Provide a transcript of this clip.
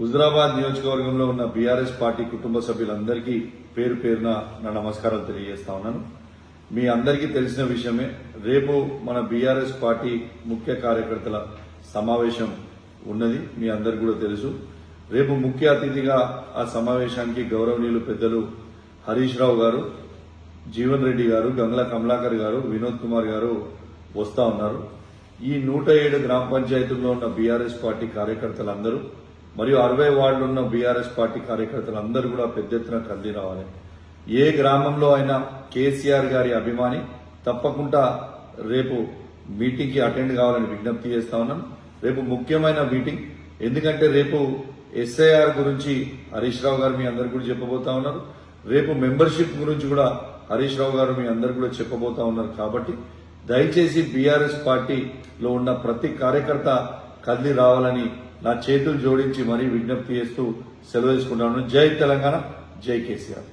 హుజురాబాద్ నియోజకవర్గంలో ఉన్న BRS party కుటుంబ సభ్యులందరికీ పేరు పేరున నా నమస్కారాలు తెలియజేస్తా ఉన్నాను. మీ అందరికీ తెలిసిన విషయమే, రేపు మన బీఆర్ఎస్ పార్టీ ముఖ్య కార్యకర్తల సమావేశం ఉన్నది. మీ అందరికీ కూడా తెలుసు. రేపు ముఖ్య అతిథిగా ఆ సమావేశానికి గౌరవనీయులు పెద్దలు హరీష్ రావు గారు, జీవన్ రెడ్డి గారు, గంగ్లా కమలాకర్ గారు, వినోద్ కుమార్ గారు వస్తా ఉన్నారు. ఈ 107 గ్రామ పంచాయతీల్లో ఉన్న బీఆర్ఎస్ పార్టీ కార్యకర్తలందరూ మరియు 60 వార్డులు ఉన్న బీఆర్ఎస్ పార్టీ కార్యకర్తలందరూ కూడా పెద్ద ఎత్తున కదిలి రావాలి. ఏ గ్రామంలో అయినా కేసీఆర్ గారి అభిమాని తప్పకుండా రేపు మీటింగ్ కి అటెండ్ కావాలని విజ్ఞప్తి చేస్తా ఉన్నాను. రేపు ముఖ్యమైన మీటింగ్, ఎందుకంటే రేపు ఎస్ఐఆర్ గురించి హరీష్ రావు గారు మీ అందరు కూడా చెప్పబోతా ఉన్నారు. రేపు మెంబర్షిప్ గురించి కూడా హరీష్ రావు గారు మీ అందరు కూడా చెప్పబోతా ఉన్నారు. కాబట్టి దయచేసి బీఆర్ఎస్ పార్టీలో ఉన్న ప్రతి కార్యకర్త కదిలి రావాలని నా చేతులు జోడించి మరీ విజ్ఞప్తి చేస్తూ సెలవు తీసుకుంటాను. జై తెలంగాణ, జై కేసీఆర్.